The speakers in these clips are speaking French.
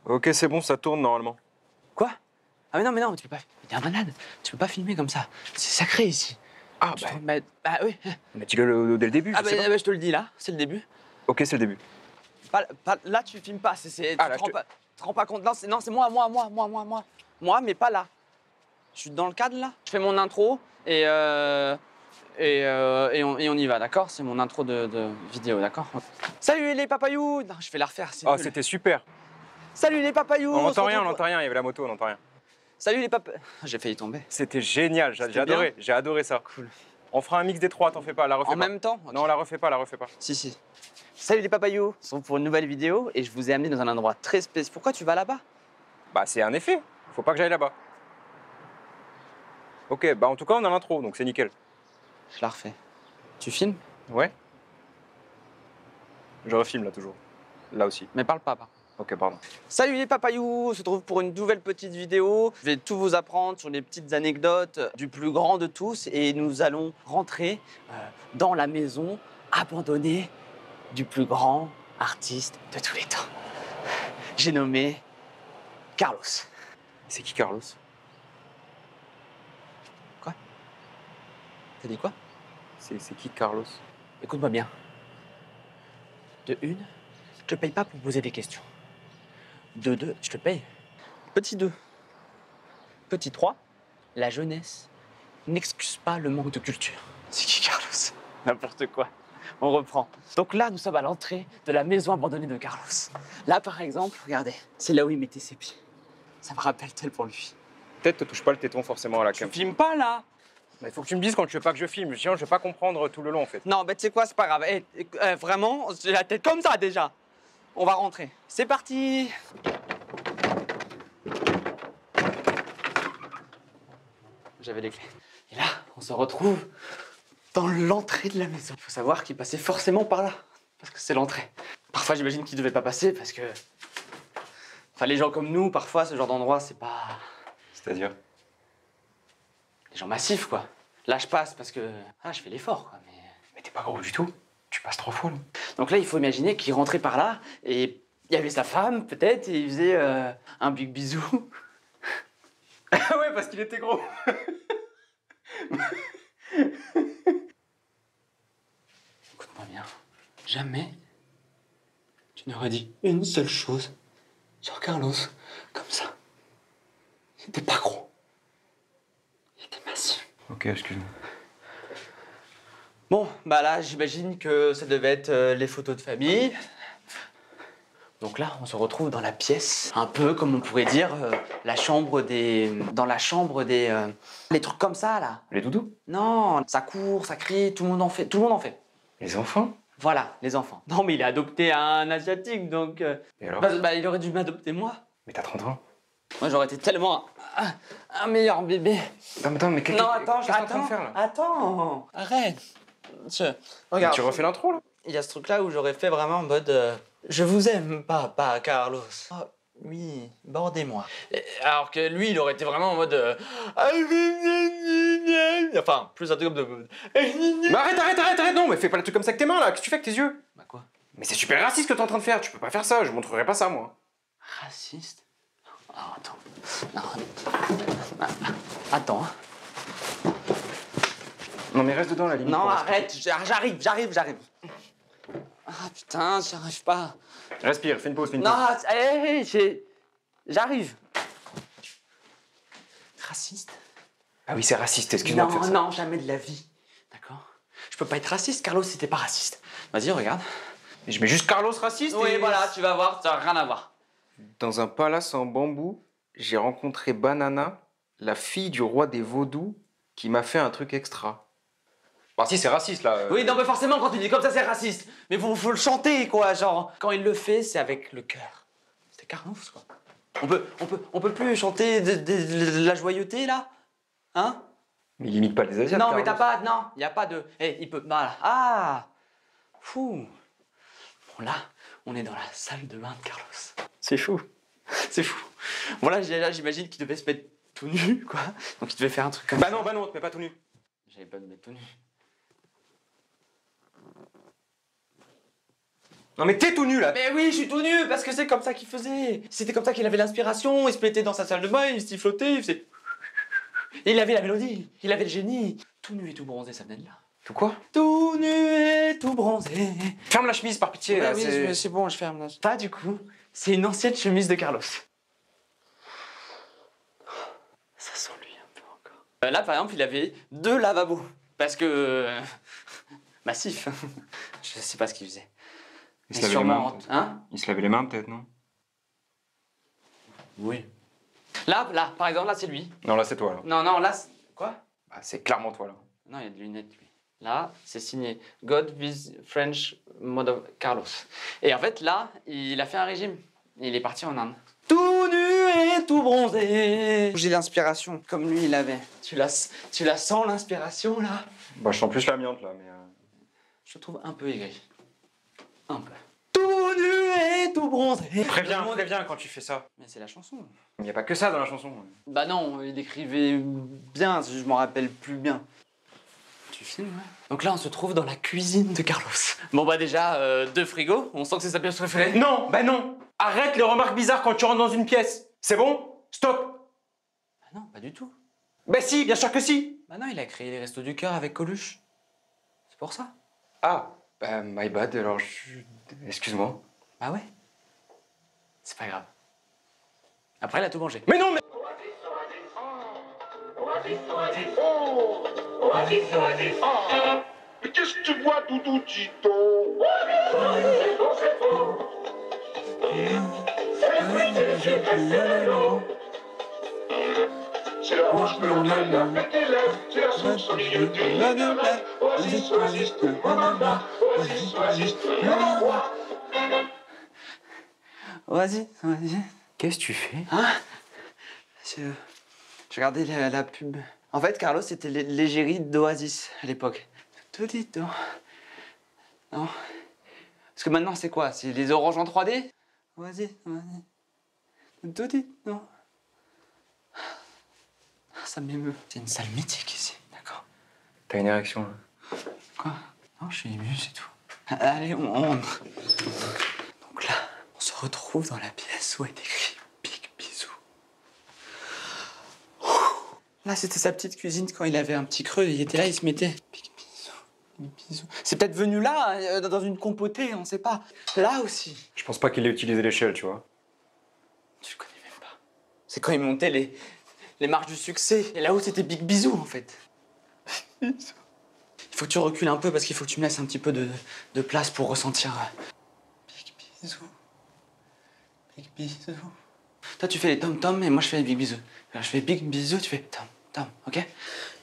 Ok, c'est bon, ça tourne normalement. Quoi? Ah mais non, tu peux pas. T'es un malade. Tu peux pas filmer comme ça. C'est sacré ici. Ah, Tu te rends- bah oui. mais dis-le dès le début, Ah je sais pas. bah, je te le dis là, c'est le début. Ok, c'est le début. Là, tu filmes pas. Ah, là, tu te rends pas compte. Non, c'est moi. Moi, mais pas là. Je suis dans le cadre là. Je fais mon intro et on y va, d'accord? C'est mon intro de vidéo, d'accord? Salut les papayous! Non, je vais la refaire, c'est Oh, nul. c'était super. Salut les papayous! On n'entend se rien, retrouve- il y avait la moto, on n'entend rien. Salut les papayous! J'ai failli tomber. C'était génial, j'ai C'était adoré, j'ai adoré ça. Cool. On fera un mix des trois, t'en fais pas, la refais En pas. même temps? Ok. Non, la refais pas, la refais pas. Si. Salut les papayous! On se retrouve pour une nouvelle vidéo et je vous ai amené dans un endroit très spécial. Pourquoi tu vas là-bas? Bah, c'est un effet, faut pas que j'aille là-bas. Ok, bah en tout cas, on a l'intro, donc c'est nickel. Je la refais. Tu filmes? Ouais. Je refilme là toujours. Là aussi. Mais parle pas. Ok, pardon. Salut les papayous, on se retrouve pour une nouvelle petite vidéo. Je vais tout vous apprendre sur les petites anecdotes du plus grand de tous et nous allons rentrer dans la maison abandonnée du plus grand artiste de tous les temps. J'ai nommé Carlos. C'est qui Carlos? Quoi? T'as dit quoi? C'est qui Carlos? Écoute-moi bien. De une, je te paye pas pour poser des questions. De deux, je te paye. Petit 2. Petit 3, la jeunesse n'excuse pas le manque de culture. C'est qui Carlos? N'importe quoi. On reprend. Donc là, nous sommes à l'entrée de la maison abandonnée de Carlos. Là, par exemple, regardez, c'est là où il mettait ses pieds. Ça me rappelle tel pour lui. Peut-être te touche pas le téton forcément à la Tu cam. filmes pas là? Il faut que tu me dises quand tu veux pas que je filme, sinon je vais pas comprendre tout le long en fait. Non, tu sais quoi, c'est pas grave. Vraiment, j'ai la tête comme ça déjà. On va rentrer. C'est parti. J'avais les clés. Et là, on se retrouve dans l'entrée de la maison. Il faut savoir qu'il passait forcément par là, parce que c'est l'entrée. Parfois, j'imagine qu'il devait pas passer, parce que... Enfin, les gens comme nous, parfois, ce genre d'endroit, c'est pas... C'est-à-dire? Les gens massifs, quoi. Là, je passe parce que... Ah, je fais l'effort, quoi, mais... Mais t'es pas gros du tout. Tu passes 3 fois là. Donc là, il faut imaginer qu'il rentrait par là, et il y avait sa femme, peut-être, et il faisait un big bisou. Ouais, parce qu'il était gros. Écoute-moi bien, jamais tu n'aurais dit une seule chose sur Carlos comme ça. Il était pas gros. Il était massif. Ok, excuse-moi. Bon, bah là, j'imagine que ça devait être les photos de famille. Donc là, on se retrouve dans la pièce, un peu comme on pourrait dire la chambre des... Dans la chambre des... les trucs comme ça, là. Les doudous? Non, ça court, ça crie, tout le monde en fait. Tout le monde en fait. Les enfants? Voilà, les enfants. Non, mais il a adopté un Asiatique, donc... Et alors? il aurait dû m'adopter moi. Mais t'as 30 ans. Moi, j'aurais été tellement un meilleur bébé. Attends, mais Non, attends, qu'est-ce que t'es en train de faire là? Attends, arrête. Regarde, Tu refais l'intro là? il y a ce truc-là où j'aurais fait vraiment en mode je vous aime, papa Carlos. Oh, oui, bordez-moi. Alors que lui, il aurait été vraiment en mode enfin, plus un truc comme de... Mais arrête, non, mais fais pas le truc comme ça avec tes mains là, qu'est-ce que tu fais avec tes yeux? Bah quoi? Mais c'est super raciste ce que t'es en train de faire, tu peux pas faire ça, je montrerai pas ça moi. Raciste? Alors, attends. Non. Attends. Non mais reste dedans la limite. Non, pour arrête, j'arrive. Ah putain, j'y arrive pas. Respire, fais une pause, Non, j'arrive. Raciste? Ah oui, c'est raciste, excuse-moi de faire ça. Non, jamais de la vie. D'accord? Je peux pas être raciste, Carlos, c'était pas raciste. Vas-y, regarde. Et je mets juste Carlos raciste Oui, et... voilà, tu vas voir, ça n'a rien à voir. Dans un palace en bambou, j'ai rencontré Banana, la fille du roi des vaudous, qui m'a fait un truc extra. Bah si, c'est raciste là. Oui, non, mais forcément, quand tu dis comme ça, c'est raciste. Mais faut le chanter, quoi, genre. Quand il le fait, c'est avec le cœur. C'était Carlos, quoi. On peut plus chanter de la joyeuseté, là? Hein? Mais il imite pas les Asiates. Non, mais Carlos. t'as pas... Non, il y a pas de... il peut... Voilà. Ah! Fou! Bon, là, on est dans la salle de bain de Carlos. C'est fou. C'est fou. Bon, là, j'imagine qu'il devait se mettre tout nu, quoi. Donc, il devait faire un truc comme ça. Bah non, te mets pas tout nu. J'avais pas de mettre tout nu. Non mais t'es tout nu là. Mais oui, je suis tout nu parce que c'est comme ça qu'il faisait. C'était comme ça qu'il avait l'inspiration. Il se mettait dans sa salle de bain, il sifflotait, il faisait. Et il avait la mélodie, il avait le génie. Tout nu et tout bronzé, ça venait de là. Tout quoi? Tout nu et tout bronzé. Ferme la chemise par pitié. Ouais, là, oui, c'est bon, je ferme là. Pas du coup. C'est une ancienne chemise de Carlos. Ça sent lui un peu encore. Là, par exemple, il avait 2 lavabos. Parce que. Massif. Je sais pas ce qu'il faisait. Il se lavait les mains. Hein? Il se lavait les mains peut-être, non? Oui. Là, par exemple, là, c'est lui. Non, là c'est toi là. Non, là, quoi? Bah, c'est clairement toi là. Non, il y a des lunettes, lui. Là, c'est signé God with French Mode of Carlos. Et en fait, là, il a fait un régime. Il est parti en Inde. Tout nu et tout bronzé. J'ai l'inspiration, comme lui, il avait. Tu la sens, l'inspiration, là? Bah, je sens plus l'amiante là, mais. Je te trouve un peu aigri. Un peu. Tout nu et tout bronzé. Préviens quand tu fais ça. Mais c'est la chanson. Il n'y a pas que ça dans la chanson. Bah non, il écrivait bien, je m'en rappelle plus bien. Tu filmes, ouais. Donc là, on se trouve dans la cuisine de Carlos. Bon bah déjà, 2 frigos, on sent que c'est sa pièce préférée. Non, bah non. Arrête les remarques bizarres quand tu rentres dans une pièce. C'est bon? Stop. Bah non, pas du tout. Bah si, bien sûr que si. Bah non, il a créé les Restos du Cœur avec Coluche. C'est pour ça. Ah, bah my bad, alors excuse-moi. Bah ouais. C'est pas grave. Après, il a tout mangé. Mais non, mais... Mais qu'est-ce que tu vois, Doudou, dis-donc? C'est la hanche que l'on traîne avec tes lèvres, c'est la sauce au milieu des lèvres. Oasis, oasis, nanana, oasis, oasis, nanana. Vas-y. Qu'est-ce que tu fais? Hein? Je regardais la pub. En fait, Carlos, c'était l'égérie d'Oasis à l'époque. Tout dit, non. Non. Parce que maintenant, c'est quoi? C'est les oranges en 3D? Vas-y. Tout dit, non. Ça m'émeut. C'est une salle mythique ici, d'accord? T'as une érection là. Quoi? Non, je suis ému, c'est tout. Allez, on... Donc là, on se retrouve dans la pièce où est écrit Big Bisou. Là, c'était sa petite cuisine quand il avait un petit creux. Il était là, il se mettait. Big Bisou. C'est peut-être venu là, dans une compotée, on sait pas. Là aussi. Je pense pas qu'il ait utilisé l'échelle, tu vois. Tu le connais même pas. C'est quand il montait les marches du succès. Et là-haut, c'était Big Bisou, en fait. Il faut que tu recules un peu parce qu'il faut que tu me laisses un petit peu de place pour ressentir. Big Bisou. Big Bisou. Toi, tu fais les tom-tom et moi, je fais les Big Bisou. Alors, je fais Big Bisou, tu fais tom-tom, ok?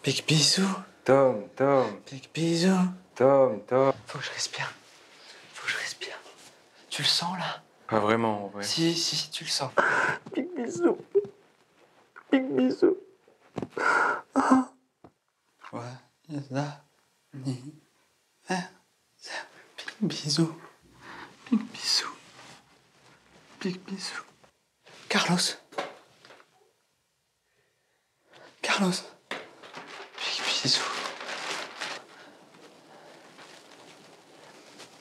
Big Bisou. Tom. Big Bisou. Tom. Faut que je respire. Tu le sens, là? Pas vraiment, en vrai. Si, tu le sens. Big bisou. Joyeux anniversaire. Big bisou. Carlos. Big bisou.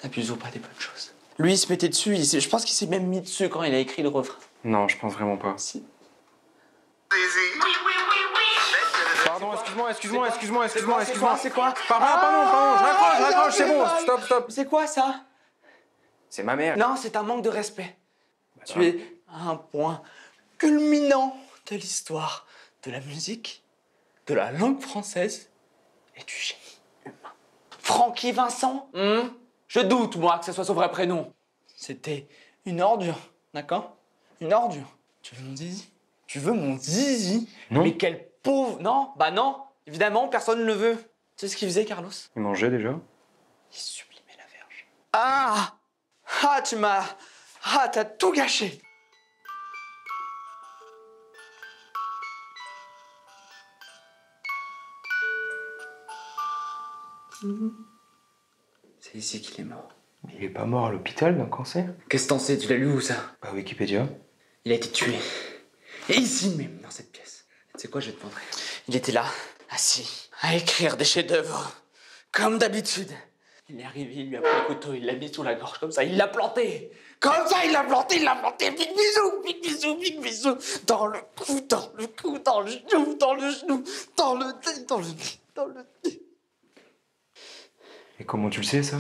N'abusons pas des bonnes choses. Lui, il se mettait dessus. Je pense qu'il s'est même mis dessus quand il a écrit le refrain. Non, je pense vraiment pas. Si. Pardon, excuse-moi. C'est quoi? Pardon, je raccroche, c'est bon, stop. C'est quoi ça? C'est ma mère. Non, c'est un manque de respect. Bah, Tu es à un point culminant de l'histoire de la musique, de la langue française et du génie humain. Francky Vincent, je doute, moi, que ce soit son vrai prénom. C'était une ordure, d'accord? Une ordure. Tu veux mon zizi? Non. Mais quel pauvre... Non, bah non, évidemment, personne ne le veut. Tu sais ce qu'il faisait, Carlos? Il mangeait déjà? Il sublimait la verge. T'as tout gâché. C'est ici qu'il est mort. Mais il est pas mort à l'hôpital d'un cancer? Qu'est-ce que t'en sais? Tu l'as lu où, ça? Bah, Wikipédia. Il a été tué. Et ici même, dans cette pièce. Tu sais quoi, je vais te montrer. Il était là, assis, à écrire des chefs-d'œuvre. Comme d'habitude. Il est arrivé, il lui a pris le couteau, il l'a mis sous la gorge comme ça, il l'a planté. Comme ça, il l'a planté, big bisou, big bisou, big bisou. Dans le cou, dans le cou, dans le genou, dans le genou, dans le nez, dans le nez, dans le nez. Et comment tu le sais, ça?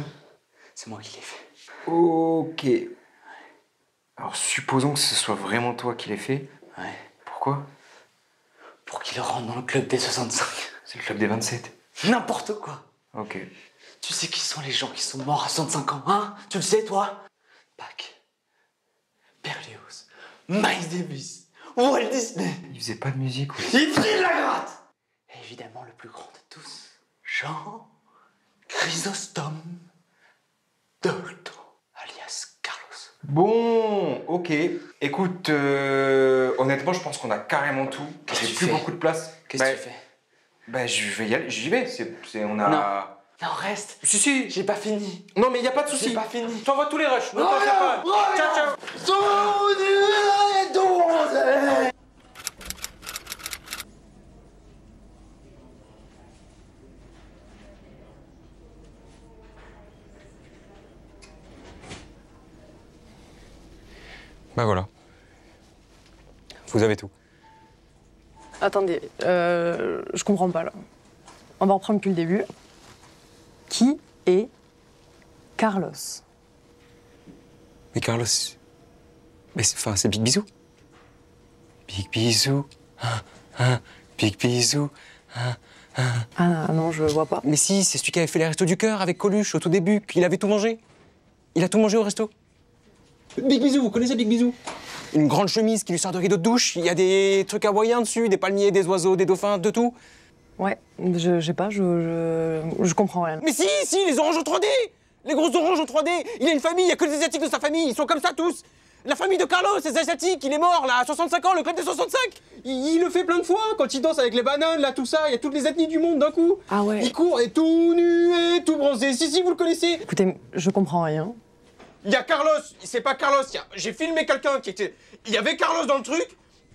C'est moi qui l'ai fait. Ok. Alors, supposons que ce soit vraiment toi qui l'aies fait. Ouais. Pourquoi? Pour qu'il rentre dans le club des 65. C'est le club des 27. N'importe quoi. Ok. Tu sais qui sont les gens qui sont morts à 65 ans, hein? Tu le sais, toi? Bach, Berlioz, Miles Davis, Walt Disney. Il faisait pas de musique, ouais. Il file la gratte! Et évidemment, le plus grand de tous, Jean Chrysostome Dolto, alias Carlos. Bon, ok. Écoute, honnêtement, je pense qu'on a carrément tout. Qu'est-ce que J'ai tu plus fais? beaucoup de place. Qu'est-ce que tu fais? Bah, je vais y aller. J'y vais. On a... Non, reste. Si. J'ai pas fini. Non, mais y a pas de souci. J'ai pas fini. T'envoies tous les rushs. Ne t'en fais pas. Ciao, ciao. Bah voilà. Vous avez tout. Attendez, je comprends pas là. On va reprendre depuis le début. Qui est Carlos? Mais Carlos... Mais c'est Big Bisou. Big Bisou. Big Bisou. Ah non, je vois pas. Mais si, c'est celui qui avait fait les restos du cœur avec Coluche au tout début. Il avait tout mangé. Il a tout mangé au resto. Big Bisou, vous connaissez Big Bisou? Une grande chemise qui lui sert de rideau de douche. Il y a des trucs hawaïens dessus, des palmiers, des oiseaux, des dauphins, de tout. Ouais, je sais pas, je comprends rien. Mais si, les oranges en 3D. Les grosses oranges en 3D. Il a une famille, il y a que des Asiatiques de sa famille. Ils sont comme ça tous. La famille de Carlos, c'est Asiatique, il est mort là, à 65 ans, le club des 65. Il le fait plein de fois, quand il danse avec les bananes, là, tout ça, il y a toutes les ethnies du monde d'un coup. Ah ouais. Il court et tout nu et tout bronzé. Si, vous le connaissez. Écoutez, je comprends rien. Il y a Carlos, c'est pas Carlos, j'ai filmé quelqu'un qui était... Il y avait Carlos dans le truc,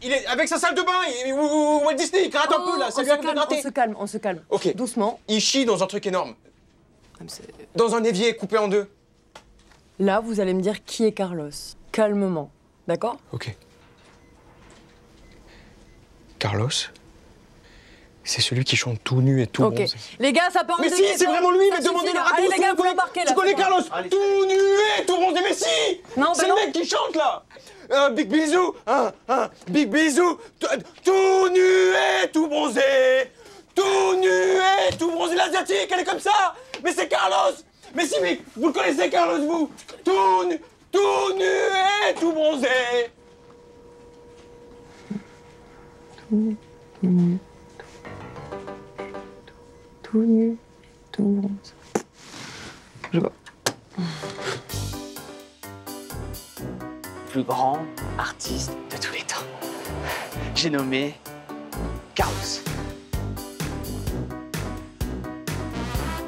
il est avec sa salle de bain, où Walt Disney, il gratte un peu là, ça lui arrive de gratter. On se calme. Ok. Doucement. Il chie dans un truc énorme, Comme c'est- dans un évier coupé en deux. Là, vous allez me dire qui est Carlos. Calmement. D'accord? Ok. Carlos, c'est celui qui chante tout nu et tout Ok. bronzé. Les gars, ça part en Mais deux si, minutes, c'est hein. vraiment lui, Ça mais suffit, demandez-le là. à tous. Allez les gars, vous vous l'embarquez là. Tu connais c'est bon. Carlos, Allez, tout nu et tout bronzé, mais si. Non, c'est bah le non. mec qui chante là. Big Bisou, Big Bisou, tout nu et tout bronzé. Tout nu et tout bronzé, l'asiatique, elle est comme ça. Mais c'est Carlos. Mais si, mais vous le connaissez Carlos, vous. Tout nu et tout bronzé. Tout nu, tout bronze. Je vois. Plus grand artiste de tous les temps. J'ai nommé Carlos.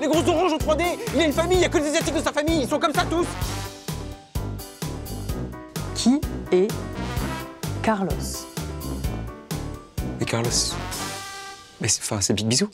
Les grosses oranges en 3D, il a une famille, il y a que des Asiatiques de sa famille, ils sont comme ça tous. Qui est Carlos? Mais Carlos, c'est Big Bisou.